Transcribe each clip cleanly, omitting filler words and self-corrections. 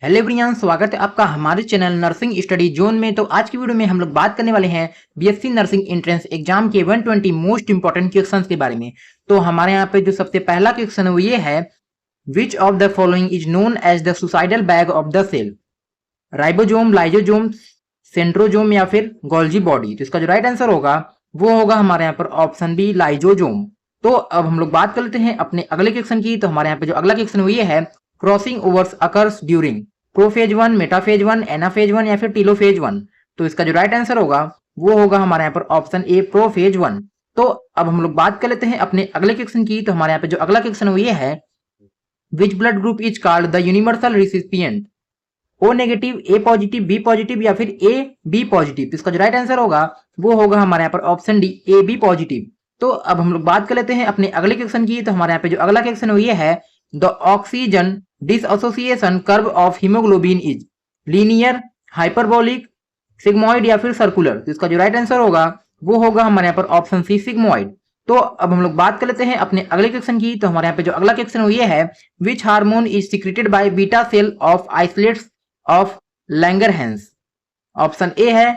Hello everyone, स्वागत है आपका हमारे चैनल नर्सिंग स्टडी जोन में। तो आज की वीडियो में हम लोग बात करने वाले हैं बीएससी नर्सिंग एंट्रेंस एग्जाम के 120 मोस्ट इंपॉर्टेंट क्वेश्चंस के बारे में। तो हमारे यहाँ पे जो सबसे पहला क्वेश्चन है वो ये है, which of the following is known as the suicidal bag of the cell? Ribosome, lysosome, centrosome या फिर गोल्जी बॉडी? तो इसका जो राइट आंसर होगा वो होगा हमारे यहाँ पर ऑप्शन बी, लाइसोसोम। तो अब हम लोग बात कर लेते हैं अपने अगले क्वेश्चन की। तो हमारे यहाँ पे जो अगला क्वेश्चन वो ये है, crossing overs occurs during prophase 1, metaphase 1, anaphase 1 या फिर टीलोफेज 1? तो इसका जो राइट आंसर होगा वो होगा हमारे यहाँ पर ऑप्शन ए, प्रोफेज 1। तो अब हम लोग बात कर लेते हैं अपने अगले क्वेश्चन की। तो हमारे यहाँ पे जो अगला क्वेश्चन वो ये है, which blood group is called the universal recipient? O negative, A positive, B positive या फिर ए बी पॉजिटिव? तो इसका जो राइट आंसर होगा वो होगा हमारे यहाँ पर option D, A B positive. तो अब हम लोग बात कर लेते हैं अपने अगले क्वेश्चन की। तो हमारे यहाँ पे जो अगला क्वेश्चन है वो ये है, the oxygen dissociation curve of haemoglobin is linear, hyperbolic, sigmoid या फिर सर्कुलर? तो इसका जो राइट आंसर होगा वो होगा हमारे यहाँ पर ऑप्शन सी, सिग्मोइड। तो अब हम लोग बात कर लेते हैं अपने अगले क्वेश्चन की। तो हमारे यहाँ पे जो अगला क्वेश्चन है वो ये है, which hormone is secreted by beta cell of isolates of Langerhans? Option A है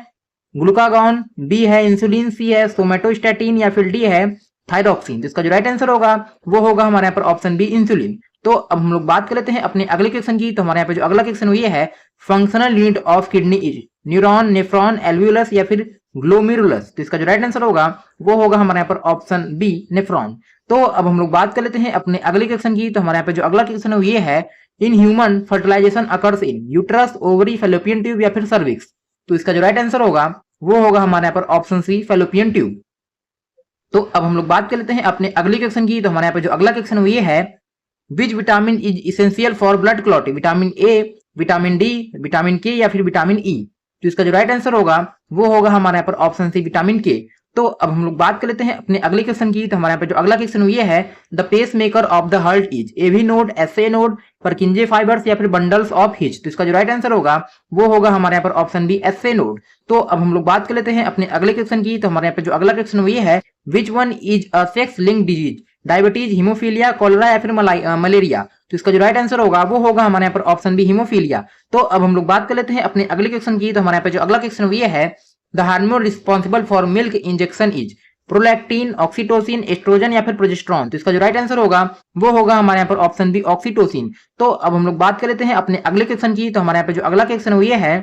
ग्लूकागॉन, बी है इंसुलिन, सी है सोमेटोस्टैटिन या फिर डी है थायरॉक्सिन? तो इसका जो राइट आंसर होगा वो होगा हमारे यहाँ पर ऑप्शन बी, इंसुलिन। तो अब हम लोग बात कर लेते हैं अपने अगले क्वेश्चन की। तो हमारे यहाँ पे जो अगला क्वेश्चन ये है, functional unit of kidney is neuron, nephron, alveolus या फिर ग्लोमेरुलस? तो इसका जो राइट आंसर होगा वो होगा हमारे यहाँ पर ऑप्शन बी, नेफ्रॉन। तो अब हम लोग बात कर लेते हैं अपने अगले क्वेश्चन की। तो हमारे यहाँ पे जो अगला क्वेश्चन है ये है, in human fertilization occurs in uterus, ovary, fallopian tube या फिर सर्विक्स? तो इसका जो राइट आंसर होगा वो होगा हमारे यहाँ पर ऑप्शन सी, फैलोपियन ट्यूब। तो अब हम लोग बात कर लेते हैं अपने अगले क्वेश्चन की। तो हमारे यहाँ पे जो अगला क्वेश्चन ये है, which vitamin is essential for blood clotting? Vitamin A, vitamin D, vitamin के या फिर विटामिन ई? तो इसका जो राइट आंसर होगा वो होगा हमारे यहाँ पर ऑप्शन सी, विटामिन के। तो अब हम लोग बात कर लेते हैं अपने अगले क्वेश्चन की। तो हमारे यहाँ पे जो अगला क्वेश्चन ये है, the pacemaker of the heart is AV node, SA node, Purkinje fibres या फिर बंडल्स ऑफ हिच? तो इसका जो राइट आंसर होगा वो होगा हमारे यहाँ पर ऑप्शन बी, एसए नोड। तो अब हम लोग बात कर लेते हैं अपने अगले क्वेश्चन की। तो हमारे यहाँ पे जो अगला क्वेश्चन ये है, which one is a sex linked disease? Diabetes, haemophilia, cholera या फिर मलेरिया? तो इसका जो राइट आंसर होगा वो होगा हमारे यहाँ पर ऑप्शन बी, हीमोफीलिया। तो अब हम लोग बात कर लेते हैं अपने अगले क्वेश्चन की। तो हमारे यहाँ पे जो अगला क्वेश्चन ये है, the hormone responsible for milk injection is prolactin, oxytocin, oestrogen या फिर प्रोजेस्टेरोन? तो इसका जो राइट आंसर होगा वो होगा हमारे यहाँ पर ऑप्शन बी, ऑक्सीटोसिन। तो अब हम लोग बात कर लेते हैं अपने अगले क्वेश्चन की। तो हमारे यहाँ पे जो अगला क्वेश्चन ये है,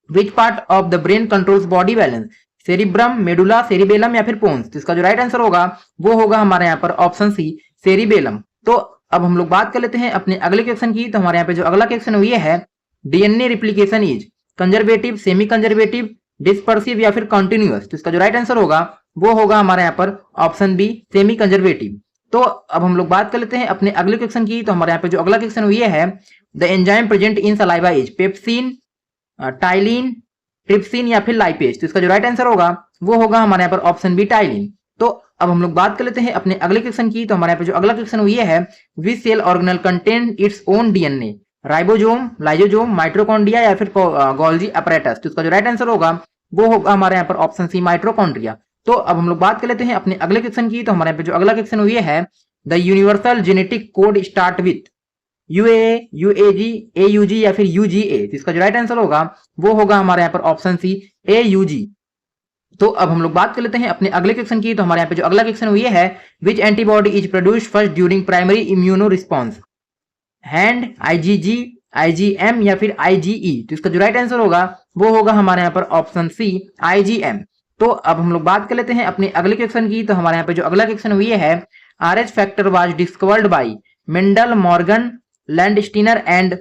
which part of the brain controls body balance? Cerebrum, medulla, cerebellum या फिर पोन्स? तो इसका जो राइट आंसर होगा वो होगा हमारे यहाँ पर ऑप्शन सी, सेरिबेलम। तो अब हम लोग बात कर लेते हैं अपने अगले क्वेश्चन की। तो हमारे यहाँ पे जो अगला क्वेश्चन ये है, DNA replication is conservative, semi conservative, dispersive या फिर कंटिन्यूअस? तो इसका जो राइट आंसर होगा वो होगा हमारे यहाँ पर ऑप्शन बी, सेमी कंजर्वेटिव। तो अब हम लोग बात कर लेते हैं अपने अगले क्वेश्चन की। तो हमारे यहाँ पे जो अगला क्वेश्चन ये है, the enzyme present in saliva is pepsin, ptyalin, trypsin या फिर लाइपेज? तो इसका जो राइट आंसर होगा वो होगा हमारे यहाँ पर ऑप्शन बी, टाइलिन। तो अब हम लोग बात कर लेते हैं अपने अगले क्वेश्चन की। तो हमारे यहाँ पे जो अगला क्वेश्चन ये है, which cell organelle contain its own DNA? Ribosome, lysosome, mitochondria या फिर गोल्जी अपैरेटस? तो इसका जो राइट आंसर होगा वो होगा हमारे यहाँ पर ऑप्शन सी, माइटोकॉन्ड्रिया। तो अब हम लोग बात कर लेते हैं अपने अगले क्वेश्चन की। तो हमारे यहाँ पे जो अगला क्वेश्चन ये है, the universal genetic code start with UA, UAG, AUG या फिर यूजीए? तो इसका जो राइट आंसर होगा वो होगा हमारे यहाँ पर ऑप्शन सी, एयूजी। तो अब हम लोग बात कर लेते हैं अपने अगले क्वेश्चन की। तो हमारे यहाँ पे जो अगला क्वेश्चन ये है, which antibody is produced first during primary immuno response? Hand, IgG, IgM या फिर आईजीई? तो इसका जो राइट आंसर होगा वो होगा हमारे यहाँ पर ऑप्शन सी, आईजीएम। तो अब हम लोग बात कर लेते हैं अपने अगले क्वेश्चन की। तो हमारे यहाँ पे जो अगला क्वेश्चन ये है, RH factor was discovered by Mendel, Morgan, Landsteiner and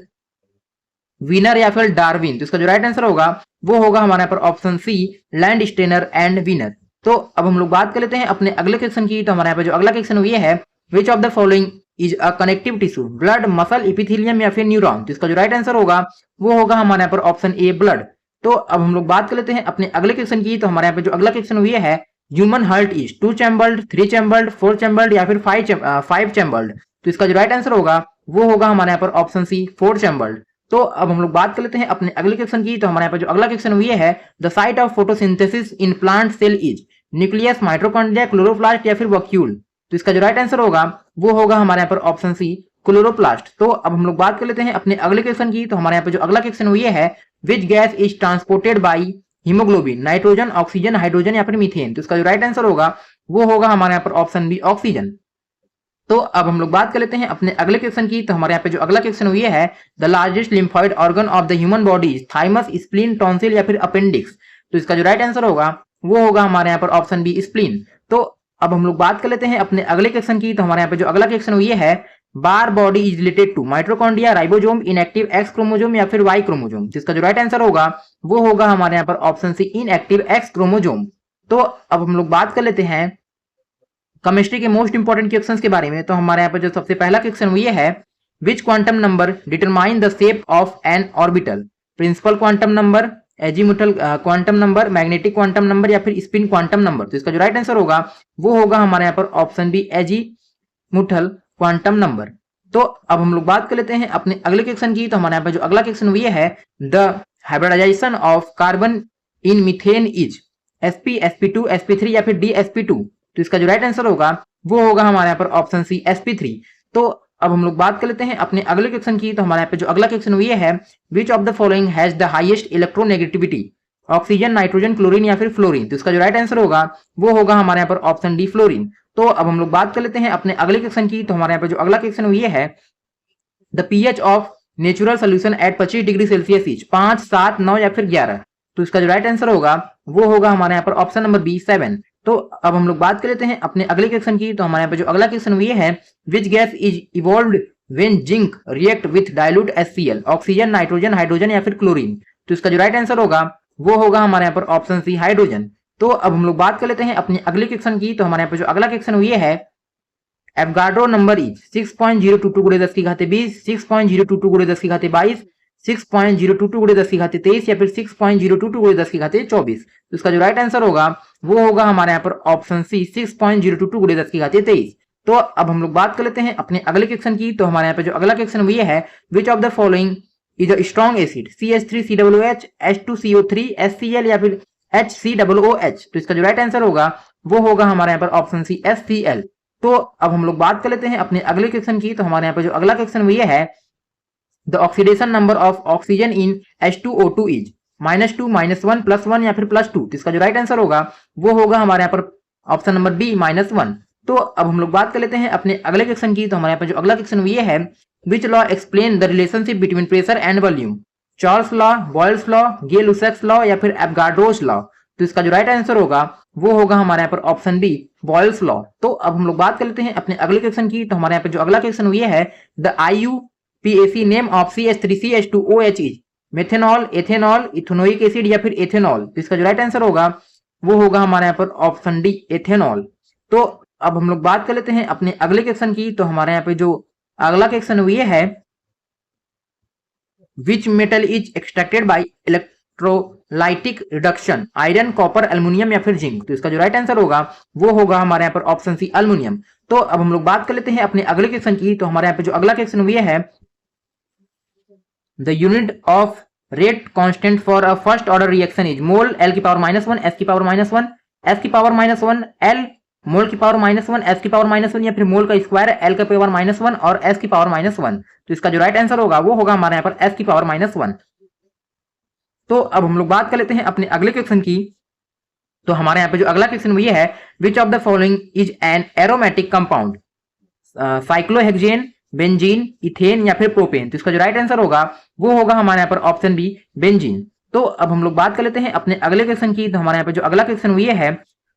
winner या फिर डार्विन? तो इसका जो राइट आंसर होगा वो होगा हमारे यहाँ पर option C, Landsteiner and Wiener. तो अब हम लोग बात कर लेते हैं अपने अगले क्वेश्चन की। तो हमारे यहाँ पे जो अगला क्वेश्चन ये है, which of the following is a connective tissue? Blood, muscle, epithelium या फिर न्यूरॉन? तो इसका जो राइट आंसर होगा वो होगा हमारे यहाँ पर ऑप्शन ए, ब्लड। तो अब हम लोग बात कर लेते हैं अपने अगले क्वेश्चन की। तो हमारे यहाँ पे जो अगला क्वेश्चन ये है, human heart is 2 chambered, 3 chambered, 4 chambered या फिर 5 चैम्बर्ड? तो इसका जो राइट आंसर होगा वो होगा हमारे यहाँ पर ऑप्शन सी, 4 चैम्बर्ड। तो अब हम लोग बात कर लेते हैं अपने अगले क्वेश्चन की। तो हमारे यहाँ पे जो अगला क्वेश्चन ये है, the site of photosynthesis in plant cell is nucleus, mitochondria, chloroplast या फिर वैक्यूल? तो इसका जो राइट आंसर होगा वो होगा हमारे यहाँ पर ऑप्शन सी, क्लोरोप्लास्ट। तो अब हम लोग बात कर लेते हैं अपने अगले क्वेश्चन की। तो हमारे यहाँ पे जो अगला क्वेश्चन वो ये है, which gas is transported by haemoglobin, nitrogen, oxygen, hydrogen या फिर मीथेन। तो इसका जो राइट आंसर होगा वो होगा हमारे यहाँ पर ऑप्शन बी, ऑक्सीजन। तो अब हम लोग बात कर लेते हैं अपने अगले क्वेश्चन की। तो हमारे यहाँ पे जो अगला क्वेश्चन ये है, the largest lymphoid organ of the human body is thymus, spleen, tonsil या फिर अपेंडिक्स। तो इसका जो राइट आंसर होगा वो होगा हमारे यहाँ पर ऑप्शन बी, स्प्लीन। तो अब हम लोग बात कर लेते हैं अपने अगले क्वेश्चन की। तो हमारे यहाँ पे जो अगला क्वेश्चन ये है, Barr body is related to mitochondria, ribosome, inactive X chromosome या फिर वाई क्रोमोसोम। जिसका जो राइट आंसर होगा वो होगा हमारे यहाँ पर option C, inactive X chromosome. तो अब हम लोग बात कर लेते हैं केमिस्ट्री के मोस्ट इंपोर्टेंट क्वेश्चंस के बारे में। तो हमारे यहाँ पर जो सबसे पहला क्वेश्चन ये है, which quantum number determine the shape of an orbital, principal quantum number, azimuthal quantum number, magnetic quantum number या फिर स्पिन क्वांटम नंबर। तो इसका जो राइट आंसर होगा वो होगा हमारे यहाँ पर option B, azimuthal quantum number. तो अब हम लोग बात कर लेते हैं अपने अगले क्वेश्चन की। तो हमारे यहाँ पर जो अगला क्वेश्चन ये है, the hybridisation of carbon in methane is sp, sp2, sp3 या फिर dsp2। तो इसका जो राइट आंसर होगा वो होगा हमारे यहाँ पर ऑप्शन सी, sp3। तो अब हम लोग बात कर लेते हैं अपने अगले क्वेश्चन की। तो हमारे यहाँ पे जो अगला क्वेश्चन ये है, which of the following has the highest electronegativity, oxygen, nitrogen, chlorine या फिर फ्लोरीन। तो इसका जो राइट आंसर होगा वो होगा हमारे यहाँ पर ऑप्शन डी, फ्लोरीन। तो अब हम लोग बात कर लेते हैं अपने अगले क्वेश्चन की। तो हमारे यहाँ पे जो अगला क्वेश्चन ये है, the pH of natural solution at 25 degree Celsius is 5, 7, 9 या फिर 11। तो इसका जो राइट आंसर होगा वो होगा हमारे यहाँ पर ऑप्शन नंबर बी, 7। तो अब हम लोग बात कर लेते हैं अपने अगले क्वेश्चन की। तो हमारे यहाँ पे जो अगला क्वेश्चन ये है, which gas is evolved when zinc react with dilute HCl, oxygen, nitrogen, hydrogen या फिर क्लोरीन। तो इसका जो राइट आंसर होगा वो होगा हमारे यहाँ पर ऑप्शन सी, हाइड्रोजन। तो अब हम लोग बात कर लेते हैं अपने अगले क्वेश्चन की। तो हमारे यहाँ पे जो अगला क्वेश्चन ये है, एवोगाड्रो नंबर इज 6.022 गुणे 10 की घाते 20, 6.022 गुणे 10 की घाते 22, 6.022 गुणे 10 की घाते 23 या फिर 6.022 गुणे 10 की घाते 24। तो इसका जो राइट आंसर होगा वो होगा हमारे यहाँ पर ऑप्शन सी, 6.022 गुणे 10 की घाते 23। तो अब हम लोग बात कर लेते हैं अपने अगले क्वेश्चन की। तो हमारे यहाँ पे जो अगला क्वेश्चन ये है, which of the following is a strong acid, CH3COOH, H2CO3, HCl या फिर HCOOH। तो इसका जो राइट आंसर होगा वो होगा हमारे यहाँ पर ऑप्शन सी, HCl। तो अब हम लोग बात कर लेते हैं अपने अगले क्वेश्चन की। तो हमारे यहाँ पे जो अगला क्वेश्चन ये है, the oxidation number of oxygen in H2O2 is -2, -1, +1 या फिर +2। तो इसका जो राइट आंसर होगा वो होगा हमारे यहाँ पर ऑप्शन नंबर बी, -1। तो अब हम लोग बात कर लेते हैं अपने अगले क्वेश्चन की। तो हमारे यहाँ पे जो अगला क्वेश्चन ये है, which law explain the relationship between pressure and volume, Charles law, Boyle's law, Gay-Lussac's law या फिर एवोगाड्रोस लॉ। तो इसका जो राइट आंसर होगा वो होगा हमारे यहाँ पर ऑप्शन बी, बॉयल्स लॉ। तो अब हम लोग बात कर लेते हैं अपने अगले क्वेश्चन की। तो हमारे यहाँ पे जो अगला क्वेश्चन ये है, the IUPAC name of CH3CH2OH is methanol, ethanol, ethanoic acid या फिर एथेनॉल। तो इसका जो राइट आंसर होगा वो होगा हमारे यहाँ पर ऑप्शन डी, एथेनॉल। तो अब हम लोग बात कर लेते हैं अपने अगले क्वेश्चन की। तो हमारे यहाँ पे जो अगला क्वेश्चन ये है, which metal is extracted bye electrolytic reduction, iron, copper, aluminium या फिर जिंक। तो इसका जो राइट आंसर होगा वो होगा हमारे यहाँ पर ऑप्शन सी, एल्युमिनियम। तो अब हम लोग बात कर लेते हैं अपने अगले क्वेश्चन की। तो हमारे यहाँ पे जो अगला क्वेश्चन ये है, the unit of rate constant for a first order reaction is mole, L की पावर -1, S की पावर -1, S की पावर -1, L, मोल की पावर -1, S की पावर -1 या फिर मोल का स्क्वायर, L का पावर -1 और S की पावर -1। तो इसका जो राइट आंसर होगा वो होगा हमारे यहाँ पर S की पावर -1। तो अब हम लोग बात कर लेते हैं अपने अगले क्वेश्चन की। तो हमारे यहाँ पे जो अगला क्वेश्चन ये है, which of the following is an aromatic compound, cyclohexane, benzene, ethane या फिर प्रोपेन। तो इसका जो राइट आंसर होगा वो होगा हमारे यहाँ पर ऑप्शन बी, बेंजीन। तो अब हम लोग बात कर लेते हैं अपने अगले क्वेश्चन की। तो हमारे यहाँ पे जो अगला क्वेश्चन ये है,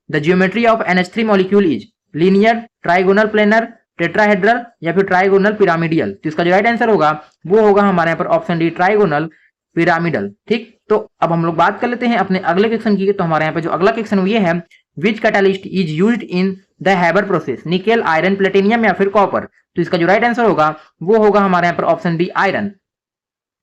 the geometry of NH3 molecule is linear, trigonal planar, tetrahedral या फिर ट्राइगोनल पिरामिडियल। तो इसका जो राइट आंसर होगा वो होगा हमारे यहाँ पर ऑप्शन डी, ट्राइगोनल पिरामिडल। ठीक, तो अब हम लोग बात कर लेते हैं अपने अगले क्वेश्चन की। तो हमारे यहाँ पे जो अगला क्वेश्चन ये है, which catalyst is used in the Haber process, nickel, iron, platinum या फिर कॉपर। तो इसका जो राइट आंसर होगा वो होगा हमारे यहाँ पर ऑप्शन बी, आयरन।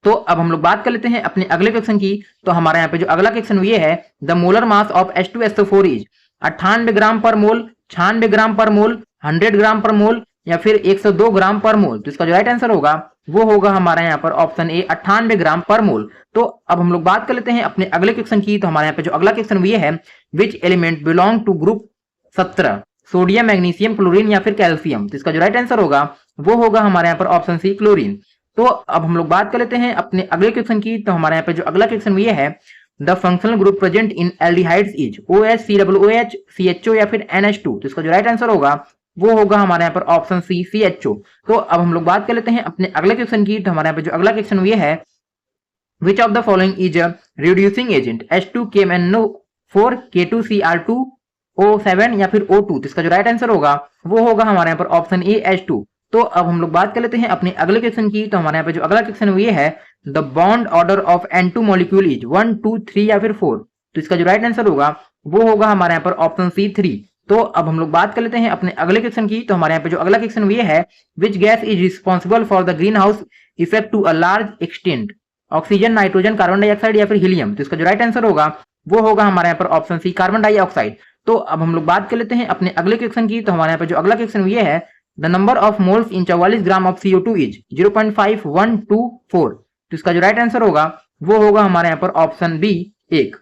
तो अब हम लोग बात कर लेते हैं अपने अगले क्वेश्चन की। तो हमारे यहाँ पे जो अगला क्वेश्चन ये है, the molar mass of H2SO4 is 98 ग्राम पर मोल, 96 ग्राम पर मोल, 100 ग्राम पर मोल या फिर 102 ग्राम पर मोल। तो इसका जो राइट आंसर होगा वो होगा हमारे यहाँ पर ऑप्शन ए, 98 ग्राम पर मोल। तो अब हम लोग बात कर लेते हैं अपने अगले क्वेश्चन की। तो हमारे यहाँ पे जो अगला क्वेश्चन ये है, which element belong to group 17, sodium, magnesium, chlorine या फिर कैल्शियम। तो इसका जो राइट आंसर होगा वो होगा हमारे यहाँ पर ऑप्शन सी क्लोरीन। तो अब हम लोग बात कर लेते हैं अपने अगले क्वेश्चन की। तो हमारे यहाँ पे जो अगला क्वेश्चन ये है, the functional group present in aldehydes is OH, COOH, CHO या फिर NH2। तो इसका जो राइट आंसर होगा वो होगा हमारे यहाँ पर ऑप्शन सी CHO। तो अब हम लोग बात कर लेते हैं अपने अगले क्वेश्चन की। तो हमारे यहाँ पे जो अगला क्वेश्चन ये है, which of the following is a reducing agent, H2KMnO4, K2Cr2O7 या फिर O2। तो इसका जो राइट आंसर होगा वो होगा हमारे यहाँ पर ऑप्शन ए H2। तो अब हम लोग बात कर लेते हैं अपने अगले क्वेश्चन की। तो हमारे यहाँ पे जो अगला क्वेश्चन ये है, the bond order of N2 molecule is 1, 2, 3 या फिर 4। तो इसका जो राइट आंसर होगा वो होगा हमारे यहाँ पर ऑप्शन सी 3। तो अब हम लोग बात कर लेते हैं अपने अगले क्वेश्चन की। तो हमारे यहाँ पे जो अगला क्वेश्चन ये है, which gas is responsible for the greenhouse effect to a large extent, oxygen, nitrogen, carbon dioxide या फिर हीलियम। तो इसका जो राइट आंसर होगा वो होगा हमारे यहाँ पर ऑप्शन सी कार्बन डाइऑक्साइड। तो अब हम लोग बात कर लेते हैं अपने अगले क्वेश्चन की। तो हमारे यहाँ पे जो अगला क्वेश्चन ये है, the number of moles in 44 gram of CO2 is 0.5124। तो इसका जो राइट आंसर होगा वो होगा हमारे यहाँ पर ऑप्शन बी 1।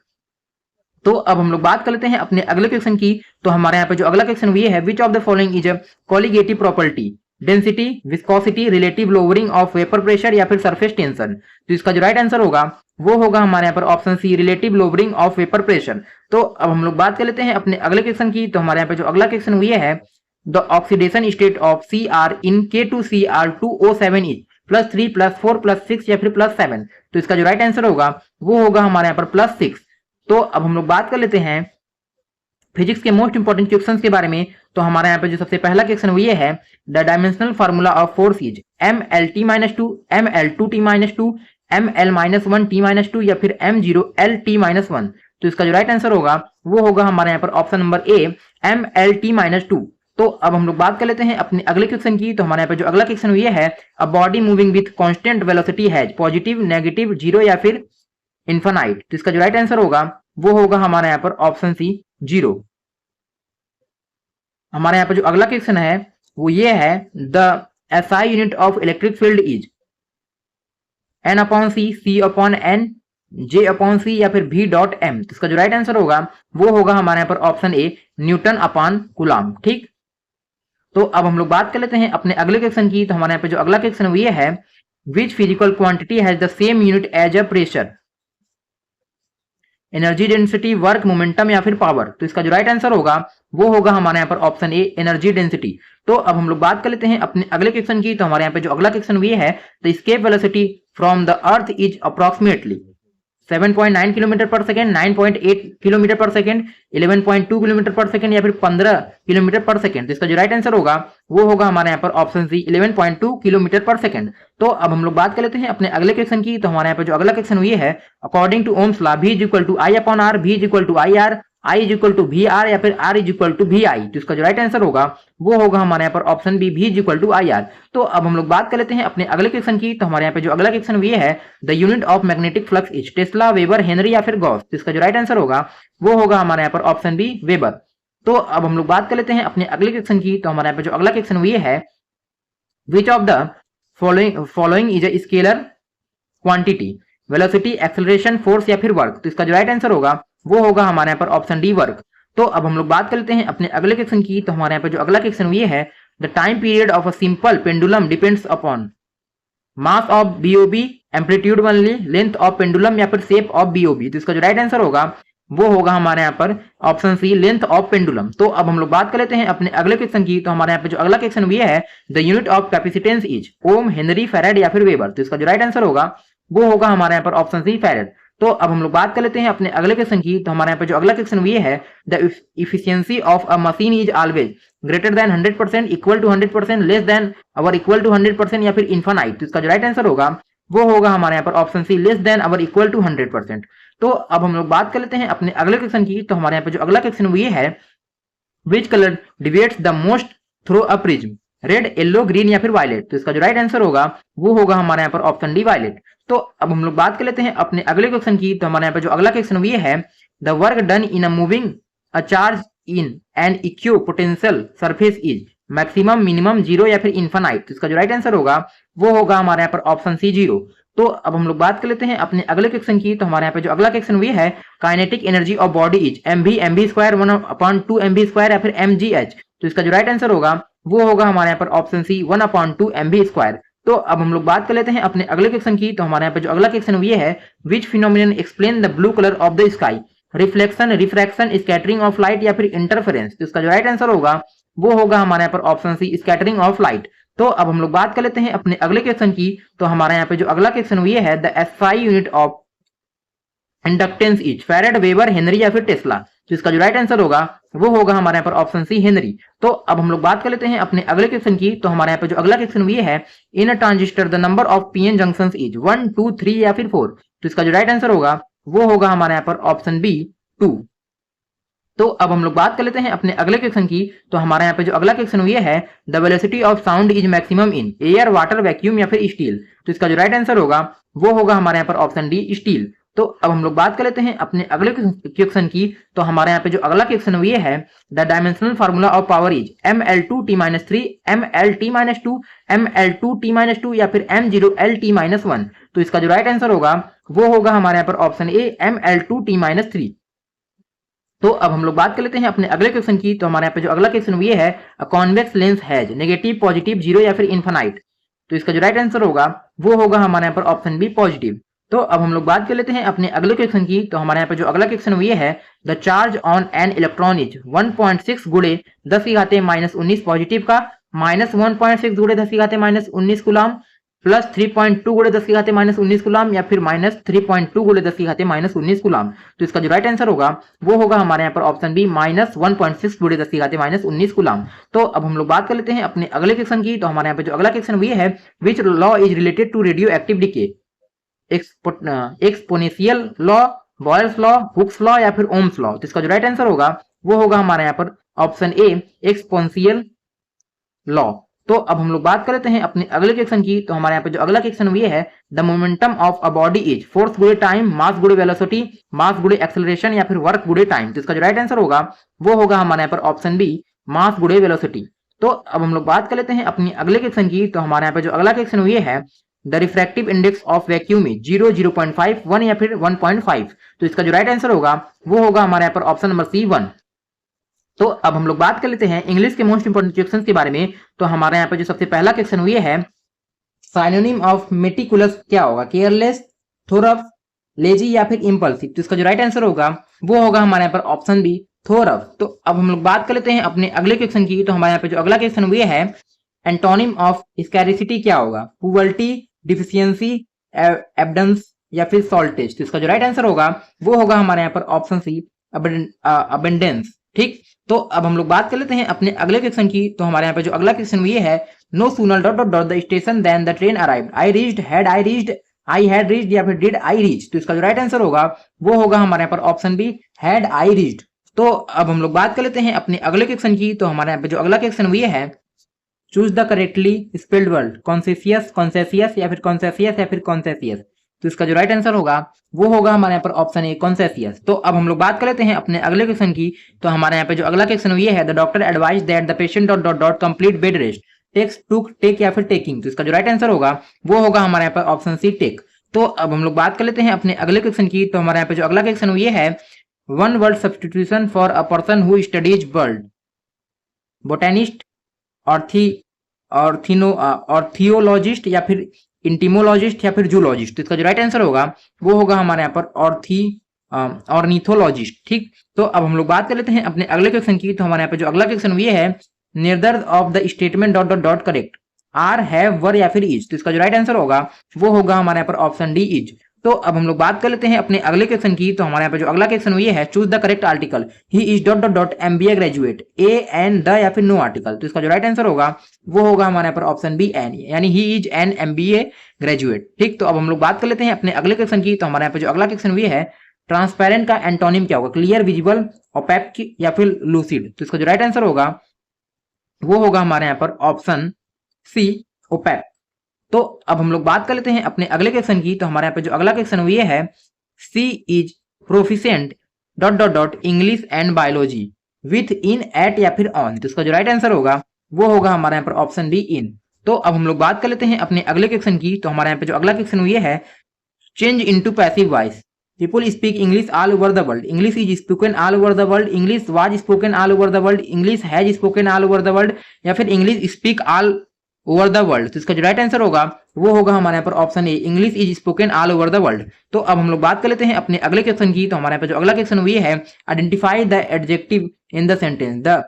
तो अब हम लोग बात कर लेते हैं अपने अगले क्वेश्चन की। तो हमारे यहाँ पे जो अगला क्वेश्चन ये है, which of the following is a colligative property, density, viscosity, relative lowering of vapour pressure या फिर सरफेस टेंशन। तो इसका जो राइट आंसर होगा वो होगा हमारे यहाँ पर option C relative lowering of vapour pressure. तो अब हम लोग बात कर लेते हैं अपने अगले क्वेश्चन की। तो हमारे यहाँ पे जो अगला क्वेश्चन ये है, the oxidation state of Cr in K2Cr2O7 is +3, +4, +6 या फिर +7। तो इसका जो राइट आंसर होगा वो होगा हमारे यहाँ पर +6। तो अब हम लोग बात कर लेते हैं फिजिक्स के मोस्ट इंपोर्टेंट क्वेश्चंस के बारे में। तो हमारे यहाँ पे जो सबसे पहला क्वेश्चन ये है, the dimensional formula of force is MLT-2, ML2T-2, ML-1T-2 या फिर M0LT-1। तो इसका जो राइट आंसर होगा वो होगा हमारे यहाँ पर ऑप्शन नंबर ए MLT-2। तो अब हम लोग बात कर लेते हैं अपने अगले क्वेश्चन की। तो हमारे यहाँ पे जो अगला क्वेश्चन ये है, a body moving with constant velocity has positive, negative, 0 या फिर इन्फिनाइट। तो इसका जो राइट आंसर होगा वो होगा हमारे यहाँ पर ऑप्शन सी 0। हमारे यहाँ पे जो अगला क्वेश्चन है वो ये है, the SI unit of electric field is N/C, C/N, J/C या फिर V.M। तो इसका जो राइट आंसर होगा वो होगा हमारे यहाँ पर ऑप्शन ए N/कूलम। ठीक, तो अब हम लोग बात कर लेते हैं अपने अगले क्वेश्चन की। तो हमारे यहाँ पे जो अगला क्वेश्चन ये है, which physical quantity has the same unit as a pressure, energy density, work, momentum या फिर पावर। तो इसका जो राइट आंसर होगा वो होगा हमारे यहाँ पर ऑप्शन ए एनर्जी डेंसिटी। तो अब हम लोग बात कर लेते हैं अपने अगले क्वेश्चन की। तो हमारे यहाँ पे जो अगला क्वेश्चन ये है, the escape velocity from the earth is approximately 7.9 kilometre पर सेकेंड, 9.8 किलोमीटर पर सेकेंड, 11.2 किलोमीटर पर सेकेंड या फिर 15 किलोमीटर पर सेकेंड। तो इसका जो राइट आंसर होगा वो होगा हमारे यहाँ पर ऑप्शन सी 11.2 किलोमीटर पर सेकेंड। तो अब हम लोग बात कर लेते हैं अपने अगले क्वेश्चन की। तो हमारे यहाँ पे जो अगला क्वेश्चन ये है, according to Ohm's law, V is equal to I/R, V is equal to IR, I is equal to VR या फिर R is equal to VI। तो इसका जो राइट आंसर होगा वो होगा हमारे यहाँ पर option B V is equal to IR। तो अब हम लोग बात कर लेते हैं अपने अगले क्वेश्चन की। तो हमारे यहाँ पे जो अगला क्वेश्चन ये है, the unit of magnetic flux is Tesla, weber, Henry या फिर गॉस। तो इसका जो राइट आंसर होगा वो होगा हमारे यहाँ पर ऑप्शन बी वेबर। तो अब हम लोग बात कर लेते हैं अपने अगले क्वेश्चन की। तो हमारे यहाँ पे जो अगला क्वेश्चन ये है, which of the following is a scalar quantity, velocity, acceleration, force या फिर वर्क। तो इसका जो राइट आंसर होगा वो होगा हमारे यहाँ पर ऑप्शन डी वर्क। तो अब हम लोग बात कर लेते हैं अपने अगले क्वेश्चन की। तो हमारे यहाँ पे जो अगला क्वेश्चन ये है, the time period of a simple pendulum depends upon mass of BOB, amplitude only, length of pendulum या फिर शेप ऑफ BOB। तो इसका जो राइट आंसर होगा वो होगा हमारे यहाँ पर option C length of pendulum. तो अब हम लोग बात कर लेते हैं अपने अगले क्वेश्चन की। तो हमारे यहाँ पे जो अगला क्वेश्चन ये है, the unit of capacitance is ohm, henry, farad या फिर वेबर। तो इसका जो राइट आंसर होगा वो होगा हमारे यहाँ पर ऑप्शन सी फैराड। तो अब हम लोग बात कर लेते हैं अपने अगले क्वेश्चन की। तो हमारे यहाँ पे जो अगला क्वेश्चन ये है, the efficiency of a machine is always greater than 100%, equal to 100%, less than और इक्वल टू 100% या फिर इनफाइनाइट। तो इसका जो राइट आंसर होगा वो होगा हमारे यहाँ पर ऑप्शन सी लेस देन और इक्वल टू 100%। तो अब हम लोग बात कर लेते हैं अपने अगले क्वेश्चन की। तो हमारे यहाँ पे जो अगला क्वेश्चन ये है, which colour deviates the most through a prism, red, yellow, green या फिर वायलेट। तो इसका जो राइट आंसर होगा वो होगा हमारे यहाँ पर ऑप्शन डी वायलेट। तो अब हम लोग बात कर लेते हैं अपने अगले क्वेश्चन की। तो हमारे यहाँ पे जो अगला क्वेश्चन ये है, the work done in a moving a charge in an equipotential surface is maximum, minimum, 0 या फिर इनफाइनाइट। तो इसका जो राइट आंसर होगा वो होगा हमारे यहाँ पर ऑप्शन सी 0। तो अब हम लोग बात कर लेते हैं अपने अगले क्वेश्चन की। तो हमारे यहाँ पे जो अगला क्वेश्चन ये है, kinetic energy of body is mv, mv square 1/2 mv square या फिर mgh। तो इसका जो राइट आंसर होगा वो होगा हमारे यहाँ पर ऑप्शन सी 1/2 mv²। तो अब हम लोग बात कर लेते हैं अपने अगले क्वेश्चन की। तो हमारे यहाँ पे जो अगला क्वेश्चन ये है, which phenomenon explain the blue colour of the sky? Reflection, refraction, scattering of light या फिर इंटरफेरेंस? तो इसका जो राइट आंसर होगा वो होगा हमारे यहाँ पर option C scattering of light. तो अब हम लोग बात कर लेते हैं अपने अगले क्वेश्चन की। तो हमारे यहाँ पे जो अगला क्वेश्चन ये है, the SI unit of inductance is farad, weber, Henry या फिर टेस्ला? तो इसका जो राइट आंसर होगा वो होगा हमारे यहाँ पर ऑप्शन सी हेनरी। तो अब हम लोग बात कर लेते हैं अपने अगले क्वेश्चन की। तो हमारे यहाँ पे जो अगला क्वेश्चन ये है, in a transistor the number of PN junctions is 1, 2, 3 या फिर 4? तो इसका जो राइट आंसर होगा वो होगा हमारे यहाँ पर ऑप्शन बी 2। तो अब हम लोग बात कर लेते हैं अपने अगले क्वेश्चन की। तो हमारे यहाँ पे जो अगला क्वेश्चन ये है, the velocity of sound is maximum in air, water, vacuum या फिर स्टील? तो इसका जो राइट आंसर होगा वो होगा हमारे यहाँ पर ऑप्शन डी स्टील। तो अब हम लोग बात कर लेते हैं अपने अगले क्वेश्चन की। तो हमारे यहाँ पे जो अगला क्वेश्चन ये है, the dimensional formula of power is ml2t-3, mlt-2, ml2t-2 या फिर m0lt-1? तो इसका जो राइट आंसर होगा वो होगा हमारे यहाँ पर ऑप्शन ए ml2t-3। तो अब हम लोग बात कर लेते हैं अपने अगले क्वेश्चन की। तो हमारे यहाँ पे जो अगला क्वेश्चन ये है, a convex lens has negative, positive, zero या फिर इनफाइनाइट? तो इसका जो राइट आंसर होगा वो होगा हमारे यहाँ पर ऑप्शन बी पॉजिटिव। तो अब हम लोग बात कर लेते हैं अपने अगले क्वेश्चन की। तो हमारे यहाँ पे जो अगला क्वेश्चन ये है, the charge on an electron is 1.6 गुणे 10⁻⁻19 पॉजिटिव का, -1.6 गुणे 10⁻⁻19 कूलम, प्लस 3.2 गुणे 10⁻⁻19 कूलम या फिर -3.2 गुणे 10⁻⁻19 कूलम? तो इसका जो राइट आंसर होगा वो होगा हमारे यहाँ पर ऑप्शन बी -1.6 गुणे 10⁻�19 कूलम। तो अब हम लोग बात कर लेते हैं अपने अगले क्वेश्चन की। तो हमारे यहाँ पे जो अगला क्वेश्चन ये है, which law is related to radioactive decay? Exponential law, Boyle's law, Hooke's law या फिर ओम्स लॉ? तो इसका जो राइट आंसर होगा वो होगा हमारे यहाँ पर ऑप्शन ए एक्सपोनेंशियल लॉ। तो अब हम लोग बात कर लेते हैं अपने अगले क्वेश्चन की। तो हमारे यहाँ पे जो अगला क्वेश्चन ये है, the momentum of a body is force गुणे टाइम, मास गुणे वेलोसिटी, मास गुणे एक्सेलरेशन या फिर वर्क गुणे टाइम? तो इसका जो राइट आंसर होगा वो होगा हमारे यहाँ पर ऑप्शन बी मास गुणे वेलोसिटी। तो अब हम लोग बात कर लेते हैं अपने अगले क्वेश्चन की। तो हमारे यहाँ पे जो अगला क्वेश्चन ये है, the refractive index of vacuum is 0, 0.5, 1 या फिर 1.5? तो इसका जो राइट आंसर होगा वो होगा हमारे यहाँ पर ऑप्शन नंबर सी 1। तो अब हम लोग बात कर लेते हैं इंग्लिश के मोस्ट इंपोर्टेंट क्वेश्चन के बारे में। तो हमारे यहाँ पे जो सबसे पहला क्वेश्चन ये है, साइनोनिम ऑफ मेटिकुलस क्या होगा? केयरलेस, थोरफ, लेजी या फिर इम्पल्सिव? तो इसका जो राइट आंसर होगा वो होगा हमारे यहाँ पर ऑप्शन बी थोरफ। तो अब हम लोग बात कर लेते हैं अपने अगले क्वेश्चन की। तो हमारे यहाँ पे जो अगला क्वेश्चन ये है, एंटोनिम ऑफ स्कैरिसिटी क्या होगा? पुअर्टी, डिफिशियंसी, एबडेंस या फिर शॉर्टेज? तो इसका जो राइट आंसर होगा वो होगा हमारे यहाँ पर ऑप्शन सी अबेंडेंस। ठीक, तो अब हम लोग बात कर लेते हैं अपने अगले क्वेश्चन की। तो हमारे यहाँ पे जो अगला क्वेश्चन ये है, no sooner dot dot dot the station than the train arrived, I reached, had I reached, I had reached या फिर डिड आई रीच? तो इसका जो राइट आंसर होगा वो होगा हमारे यहाँ पर option be had I reached. तो अब हम लोग बात कर लेते हैं अपने अगले क्वेश्चन की। तो हमारे यहाँ पे जो अगला क्वेश्चन ये है, choose the correctly spelled word, conscious, conscious या फिर कॉन्सेसियस या फिर कॉन्सेसियस? तो इसका जो राइट आंसर होगा वो होगा हमारे यहाँ पर ऑप्शन ए कॉन्सेसियस। तो अब हम लोग बात कर लेते हैं अपने अगले क्वेश्चन की। तो हमारे यहाँ पे जो अगला क्वेश्चन ये है, the doctor advise that the patient dot dot dot complete bed rest, takes, took, take या फिर टेकिंग? तो इसका जो राइट आंसर होगा वो होगा हमारे यहाँ पर ऑप्शन सी टेक। तो अब हम लोग बात कर लेते हैं अपने अगले क्वेश्चन की। तो हमारे यहाँ पे जो अगला क्वेश्चन ये है, one word substitution for a person who studies bird, botanist, ornithologist या फिर इंटिमोलॉजिस्ट या फिर जूलॉजिस्ट? तो इसका जो राइट आंसर होगा वो होगा हमारे यहाँ पर ऑर्निथोलॉजिस्ट। ठीक, तो अब हम लोग बात कर लेते हैं अपने अगले क्वेश्चन की। तो हमारे यहाँ पे जो अगला क्वेश्चन ये है, neither of the statement dot dot dot correct, are, have, were या फिर इज? तो इसका जो राइट आंसर होगा वो होगा हमारे यहाँ पर ऑप्शन डी इज। तो अब हम लोग बात कर लेते हैं अपने अगले क्वेश्चन की। तो हमारे यहाँ पे जो अगला क्वेश्चन ये है, choose the correct article, he is dot dot dot MBA graduate, a, an, the या फिर नो आर्टिकल? तो इसका जो राइट आंसर होगा वो होगा हमारे यहाँ पर ऑप्शन बी एन, यानी he is an MBA graduate. ठीक, तो अब हम लोग बात कर लेते हैं अपने अगले क्वेश्चन की। तो हमारे यहाँ पे जो अगला क्वेश्चन ये है, ट्रांसपेरेंट का एंटोनिम क्या होगा? क्लियर, विजिबल, ओपेक या फिर लूसिड? तो इसका जो राइट आंसर होगा वो होगा हमारे यहाँ पर ऑप्शन सी ओपेक। तो अब हम लोग बात कर लेते हैं अपने अगले क्वेश्चन की। तो हमारे यहाँ पे जो अगला क्वेश्चन ये है, she is proficient dot dot dot English and biology with, in, at या फिर ऑन? तो इसका जो राइट आंसर होगा वो होगा हमारे यहाँ पर ऑप्शन बी इन। तो अब हम लोग बात कर लेते हैं अपने अगले क्वेश्चन की। तो हमारे यहाँ पे जो अगला क्वेश्चन ये है, change into passive voice, people speak English all over the world, English is spoken all over the world, English was spoken all over the world, English has spoken all over the world, या फिर English speak all over the world. तो इसका जो right answer होगा वो होगा हमारे यहाँ पर option A, English is spoken all over the world. तो अब हम लोग बात कर लेते हैं अपने अगले क्वेश्चन की। तो हमारे यहाँ पर जो अगला क्वेश्चन ये है, identify the adjective in the sentence. The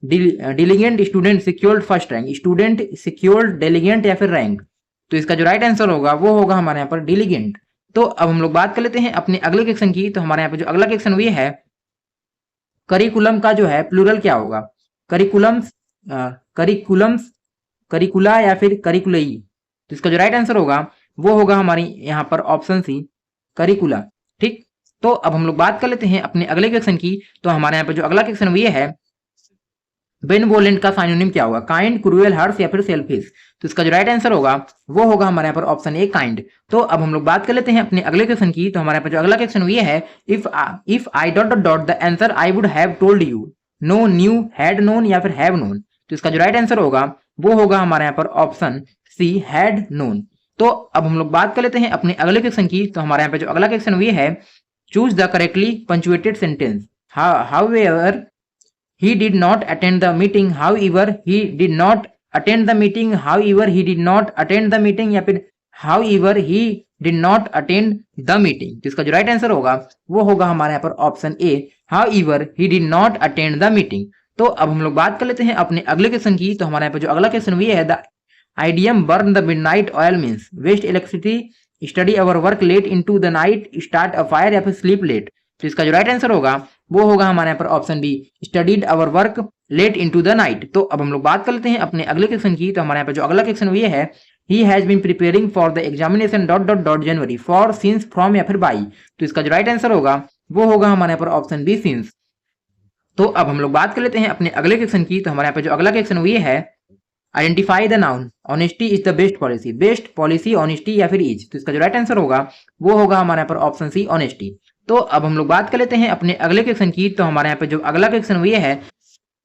diligent student secured first rank, student secured diligent या फिर रैंक। तो इसका जो राइट आंसर होगा वो होगा हमारे यहाँ पर डिलीगेंट। तो अब हम लोग बात कर लेते हैं अपने अगले क्वेश्चन की। तो हमारे यहाँ पे जो अगला क्वेश्चन ये है, करिकुलम का जो है प्लूरल क्या होगा? करिकुलम्स, करिकुलम्स, करिकुला या फिर करिकुलई। तो इसका जो राइट आंसर होगा वो होगा हमारी यहाँ पर ऑप्शन सी, करिकुला। ठीक, तो अब हम लोग बात कर लेते हैं अपने अगले क्वेश्चन की। तो हमारे यहाँ पे जो अगला क्वेश्चन ये है, बेनवोलेंट का साइनोनिम क्या होगा? काइंड, क्रूएल, हर्श या फिर सेल्फिश। तो इसका जो राइट आंसर होगा वो होगा हमारे यहाँ पर ऑप्शन ए, काइंड। तो अब हम लोग बात कर लेते हैं अपने अगले क्वेश्चन की। तो हमारे यहाँ पर जो अगला क्वेश्चन ये है, if I dot dot dot the answer I would have told you, know, knew, had known या फिर हैव नोन। तो इसका जो राइट आंसर होगा वो होगा हमारे यहाँ पर ऑप्शन सी, हैड नोन। तो अब हम लोग बात कर लेते हैं अपने अगले क्वेश्चन की। तो हमारे यहाँ पे जो अगला क्वेश्चन ये है, choose the correctly punctuated sentence. However he did not attend the meeting, however he did not attend the meeting, however he did not attend the meeting, या फिर however he did not attend the meeting। तो इसका जो right answer होगा वो होगा हमारे यहाँ पर option A, however he did not attend the meeting। तो अब हम लोग बात कर लेते हैं अपने अगले क्वेश्चन की। तो हमारे यहाँ पर जो अगला क्वेश्चन ये है, the idiom burn the midnight oil means waste electricity, study or work late into the night, start a fire या फिर स्लीप लेट। तो इसका जो राइट आंसर होगा वो होगा हमारे यहाँ पर option B, studied or work late into the night. तो अब हम लोग बात कर लेते हैं अपने अगले क्वेश्चन की। तो हमारे यहाँ पर जो अगला क्वेश्चन ये है, he has been preparing for the examination dot dot dot January, for, since, from या फिर बाई। तो इसका जो राइट आंसर होगा वो होगा हमारे यहाँ पर ऑप्शन बी, सिंस। तो अब हम लोग बात कर लेते हैं अपने अगले क्वेश्चन की। तो हमारे यहाँ पे जो अगला क्वेश्चन ये है, identify the noun, honesty is the best policy, best policy, honesty या फिर इज। तो इसका जो राइट आंसर होगा वो होगा हमारे यहाँ पर ऑप्शन सी, ऑनेस्टी। तो अब हम लोग बात कर लेते हैं अपने अगले क्वेश्चन की। तो हमारे यहाँ पे जो अगला क्वेश्चन ये है,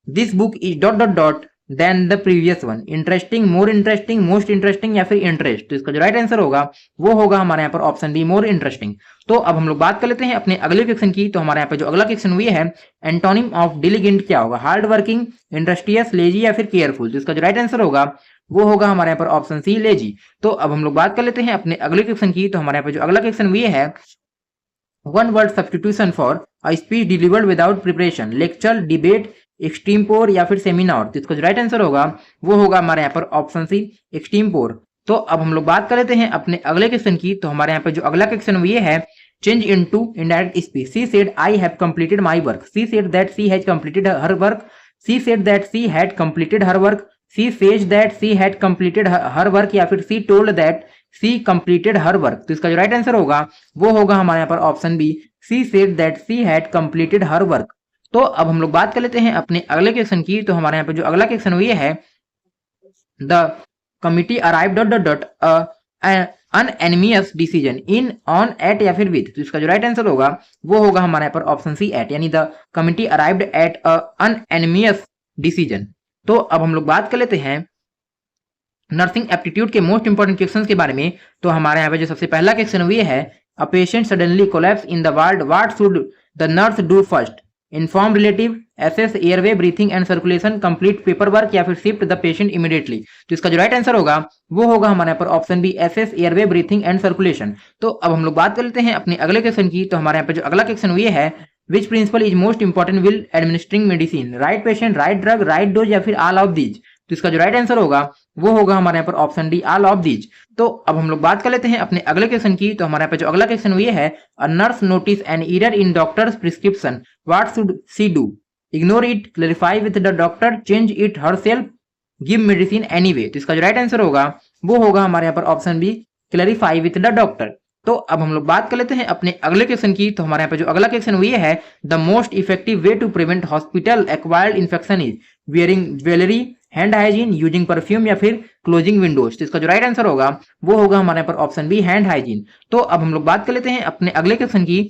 this book is dot dot dot than the previous one, interesting, more interesting, most interesting या फिर इंटरेस्ट। तो इसका जो राइट आंसर होगा वो होगा हमारे यहाँ पर ऑप्शन डी, मोर इंटरेस्टिंग। तो अब हम लोग बात कर लेते हैं अपने अगले क्वेश्चन की। तो हमारे यहाँ पे जो अगला क्वेश्चन ये है, एंटोनिम ऑफ डिलीगेंट क्या होगा? हार्ड वर्किंग, इंडस्ट्रियस, लेजी या फिर केयरफुल। तो इसका जो राइट आंसर होगा वो होगा हमारे यहाँ पर ऑप्शन सी, लेजी। तो अब हम लोग बात कर लेते हैं अपने अगले क्वेश्चन की। तो हमारे यहाँ पे जो अगला क्वेश्चन ये है, one word substitution for a speech delivered without preparation, lecture, debate, extempore या फिर सेमिनार। तो इसका जो राइट आंसर होगा वो होगा हमारे यहाँ पर ऑप्शन सी, एक्सट्रीमपोर। तो अब हम लोग बात कर लेते हैं अपने अगले क्वेश्चन की। तो हमारे यहाँ पे जो अगला क्वेश्चन ये है, change into indirect speech, she said I have completed my work, she said that she has completed her work, she said that she had completed her work, she says that she had completed her work या फिर she told that she completed her work. तो इसका जो right answer होगा वो होगा हमारे यहाँ पर option B, she said that she had completed her work. तो अब हम लोग बात कर लेते हैं अपने अगले क्वेश्चन की। तो हमारे यहाँ पे जो अगला क्वेश्चन ये है, the committee arrive dot dot dot unanimous decision in, on, at या फिर विद। तो इसका जो राइट आंसर होगा वो होगा हमारे यहाँ पर ऑप्शन सी, एट, यानी the committee arrived at unanimous decision. तो अब हम लोग बात कर लेते हैं नर्सिंग एप्टीट्यूड के मोस्ट इंपोर्टेंट क्वेश्चंस के बारे में। तो हमारे यहाँ पे जो सबसे पहला क्वेश्चन ये है, a patient suddenly collapse in the ward, what should the nurse do first? Inform relative, assess airway, breathing and circulation, complete paperwork या फिर शिफ्ट द पेशेंट इमीडिएटली। तो इसका जो राइट आंसर होगा वो होगा हमारे यहाँ पर option B, assess airway, breathing and circulation. तो अब हम लोग बात कर लेते हैं अपने अगले क्वेश्चन की। तो हमारे यहाँ पे जो अगला क्वेश्चन ये है, which principle is most important will administering medicine, right patient, right drug, right dose या फिर ऑल ऑफ दीज। तो इसका जो राइट आंसर होगा वो होगा हमारे यहाँ पर option D, all of these. तो अब हम लोग बात कर लेते हैं अपने अगले क्वेश्चन की। तो हमारे यहाँ पे जो अगला क्वेश्चन ये है, a nurse notice an error in doctors prescription, what should she do? Ignore it, clarify with the doctor, change it herself, give medicine anyway. तो इसका जो राइट आंसर होगा वो होगा हमारे यहाँ पर option B, clarify with the doctor. तो अब हम लोग बात कर लेते हैं अपने अगले क्वेश्चन की। तो हमारे यहाँ पे जो अगला क्वेश्चन ये है, the most effective way to prevent hospital acquired infection is wearing jewellery, hand hygiene, using perfume या फिर क्लोजिंग विंडोज। तो इसका जो राइट आंसर होगा वो होगा हमारे यहाँ पर ऑप्शन बी, हैंड हाइजीन। तो अब हम लोग बात कर लेते हैं अपने अगले क्वेश्चन की।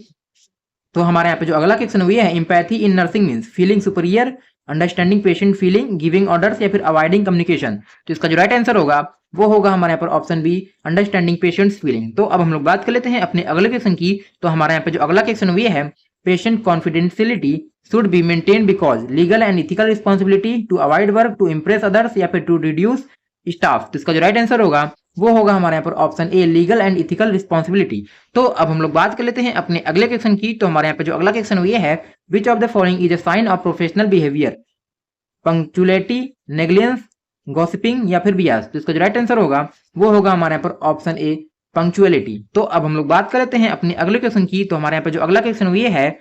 तो हमारे यहाँ पे जो अगला क्वेश्चन ये है, empathy in nursing means feeling superior, understanding patient feeling, giving orders या फिर अवॉइडिंग कम्युनिकेशन। तो इसका जो राइट आंसर होगा वो होगा हमारे यहाँ पर option B, understanding patient's feeling. तो अब हम लोग बात कर लेते हैं अपने अगले क्वेश्चन की। तो हमारे यहाँ पे जो अगला क्वेश्चन ये है, patient confidentiality should be maintain because legal and ethical responsibility, to avoid work, to impress others या फिर टू रिड्यूस स्टाफ। तो इसका जो राइट आंसर होगा वो होगा हमारे यहाँ पर option A, legal and ethical responsibility. तो अब हम लोग बात कर लेते हैं अपने अगले क्वेश्चन की। तो हमारे यहाँ पे जो अगला क्वेश्चन ये है, which of the following is a sign of professional behaviour, punctuality, negligence, gossiping या फिर बियास। तो इसका जो राइट आंसर होगा वो होगा हमारे यहाँ पर ऑप्शन ए, पंक्चुअलिटी। तो अब हम लोग बात कर लेते हैं अपने अगले क्वेश्चन की। तो हमारे यहाँ पे जो अगला क्वेश्चन ये है,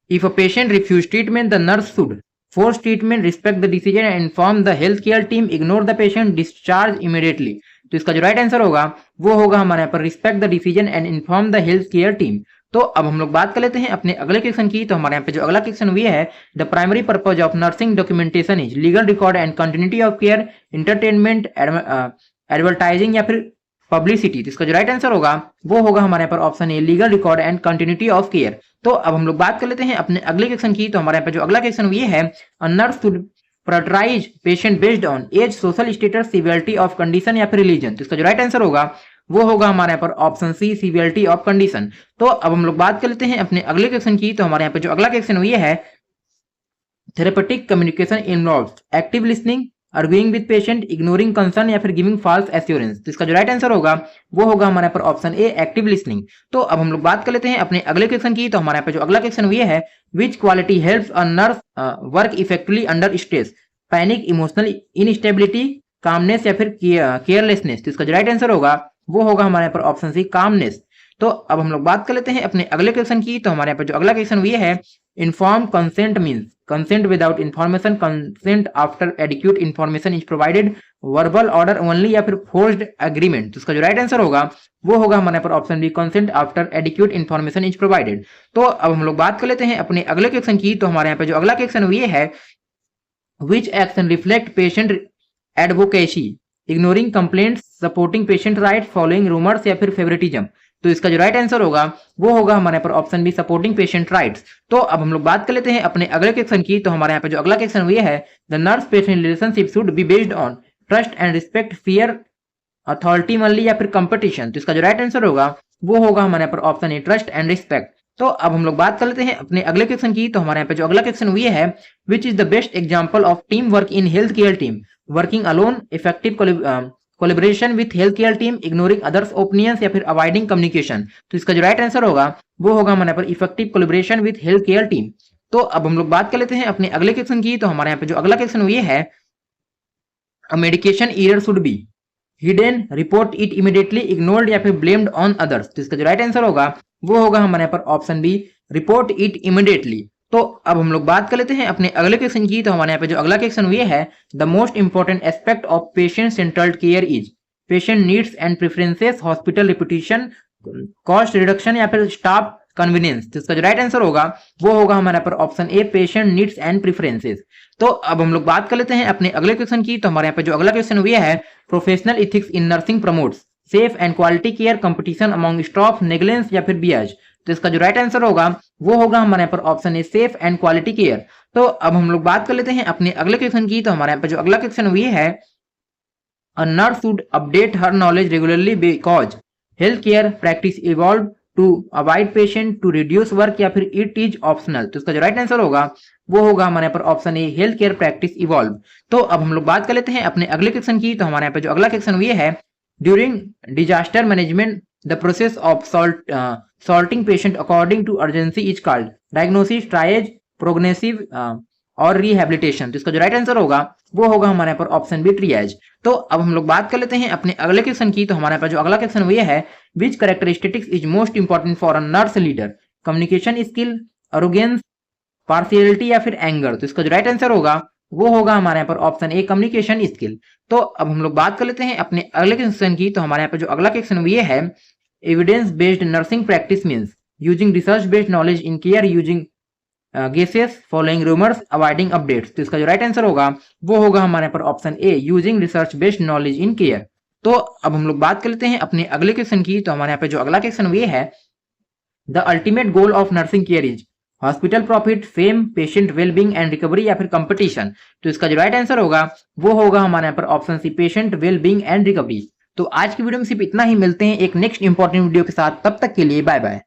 if a patient refuse treatment the nurse should force treatment, respect the decision and inform the healthcare team, ignore the patient, discharge immediately। तो इसका जो राइट आंसर होगा वो होगा हमारे यहाँ पर respect the decision and inform the health care team. तो अब हम लोग बात कर लेते हैं अपने अगले क्वेश्चन की। तो हमारे यहाँ पे जो अगला क्वेश्चन ये है, the primary purpose of nursing documentation is legal record and continuity of care, entertainment, advertising या फिर पब्लिसिटी। तो इसका जो राइट आंसर होगा वो होगा हमारे यहाँ पर option A, legal record and continuity of care. तो अब हम लोग बात कर लेते हैं अपने अगले क्वेश्चन की। तो हमारे यहाँ पे जो अगला क्वेश्चन ये है, a nurse should prioritise patient based on age, social status, severity of condition या फिर रिलीजन। तो इसका जो राइट आंसर होगा वो होगा हमारे यहाँ पर option C, severity of condition. तो अब हम लोग बात कर लेते हैं अपने अगले क्वेश्चन की। तो हमारे यहाँ पे जो अगला क्वेश्चन ये है, therapeutic communication involves active listening, arguing with patient, ignoring concern या फिर गिविंग फॉल्स एश्योरेंस। तो इसका जो राइट आंसर होगा वो होगा हमारे यहाँ पर ऑप्शन ए, एक्टिव लिसनिंग। तो अब हम लोग बात कर लेते हैं अपने अगले क्वेश्चन की। तो हमारे यहाँ पे जो अगला क्वेश्चन ये है, विच quality helps a nurse work effectively under stress, panic, emotional instability, calmness या फिर केयरलेसनेस। तो इसका जो राइट आंसर होगा वो होगा हमारे यहाँ पर ऑप्शन सी, कामनेस। तो अब हम लोग बात कर लेते हैं अपने अगले क्वेश्चन की। तो हमारे यहाँ पे जो अगला क्वेश्चन ये है, inform consent means consent without information, consent after adequate information is provided, verbal order only या फिर forced agreement। तो इसका जो राइट आंसर होगा वो होगा हमारे पर option B, consent after adequate information is provided। तो अब हम लोग बात कर लेते हैं अपने अगले क्वेश्चन की। तो हमारे यहाँ पे जो अगला क्वेश्चन ये है, which action reflect patient advocacy, ignoring complaints, supporting patient rights, following rumors या फिर favoritism। तो इसका जो राइट आंसर होगा वो होगा हमारे पर option B, supporting patient rights. तो अब हम लोग बात कर लेते हैं अपने अगले क्वेश्चन की। तो हमारे यहाँ पे जो अगला क्वेश्चन ये है, the nurse patient relationship should be based on trust and respect, fear, authority manly या फिर कंपटीशन। तो इसका जो राइट आंसर होगा वो होगा हमारे यहाँ पर option A, trust and respect. तो अब हम लोग बात कर लेते हैं अपने अगले क्वेश्चन की। तो हमारे यहाँ पे जो अगला क्वेश्चन ये है, which is the best example of team work in health care team, working alone, effective collaboration with health care team, ignoring others opinions या फिर अवॉइडिंग कम्युनिकेशन। तो इसका जो राइट आंसर होगा वो होगा हमारे पर effective collaboration with health care team. तो अब हम लोग बात कर लेते हैं अपने अगले क्वेश्चन की। तो हमारे यहाँ पे जो अगला क्वेश्चन ये है, a medication error should be hidden, report it immediately, ignored या फिर ब्लेम्ड ऑन अदर्स। तो इसका जो राइट आंसर होगा वो होगा हमारे यहाँ पर option B, report it immediately. तो अब हम लोग बात कर लेते हैं अपने अगले क्वेश्चन की। तो हमारे यहाँ पे जो अगला क्वेश्चन ये है, the most important aspect of patient centred care is patient needs and preferences, hospital reputation, cost reduction या फिर स्टाफ कन्वीनियंस। तो इसका जो राइट आंसर होगा वो होगा हमारे पर option A, patient needs and preferences. तो अब हम लोग बात कर लेते हैं अपने अगले क्वेश्चन की। तो हमारे यहाँ पे जो अगला क्वेश्चन ये है, professional ethics in nursing promotes safe and quality care, competition among staff, negligence या फिर बियाज। तो इसका जो राइट आंसर होगा वो होगा हमारे यहाँ पर option A, safe and quality care. तो अब हम लोग बात कर लेते हैं अपने अगले क्वेश्चन की। तो हमारे यहाँ पे जो अगला क्वेश्चन ये है, a nurse should update her knowledge regularly because health care practice evolve, to avoid patient, to reduce work या फिर इट इज ऑप्शनल। तो इसका जो राइट आंसर होगा वो होगा हमारे यहाँ पर option A, health care practice evolve. तो अब हम लोग बात कर लेते हैं अपने अगले क्वेश्चन की। तो हमारे यहाँ पे जो अगला क्वेश्चन ये है, during disaster management the process of sorting patient according to urgency is called diagnosis, triage, progressive और रिहेबिलिटेशन। तो इसका जो राइट आंसर होगा वो होगा हमारे यहाँ पर ऑप्शन बी, ट्रिएज। तो अब हम लोग बात कर लेते हैं अपने अगले क्वेश्चन की। तो हमारे पास जो अगला क्वेश्चन ये है, which characteristics is most important for a nurse leader, communication skill, arrogance, partiality या फिर एंगर। तो इसका जो राइट आंसर होगा वो होगा हमारे यहाँ पर ऑप्शन ए, कम्युनिकेशन स्किल। तो अब हम लोग बात कर लेते हैं अपने अगले क्वेश्चन की। तो हमारे यहाँ पर जो अगला क्वेश्चन ये है, evidence based nursing practice means using research based knowledge in care, using guesses, following rumours, avoiding updates. तो इसका जो राइट आंसर होगा वो होगा हमारे पर option A, using research based knowledge in care. तो अब हम लोग बात कर लेते हैं अपने अगले क्वेश्चन की। तो हमारे यहाँ पे जो अगला क्वेश्चन ये है, the ultimate goal of nursing care is hospital profit, fame, patient wellbeing and recovery या फिर कंपटीशन। तो इसका जो राइट आंसर होगा वो होगा हमारे यहाँ पर option C, patient wellbeing and recovery. तो आज की वीडियो में सिर्फ इतना ही, मिलते हैं एक नेक्स्ट इंपॉर्टेंट वीडियो के साथ, तब तक के लिए बाय बाय।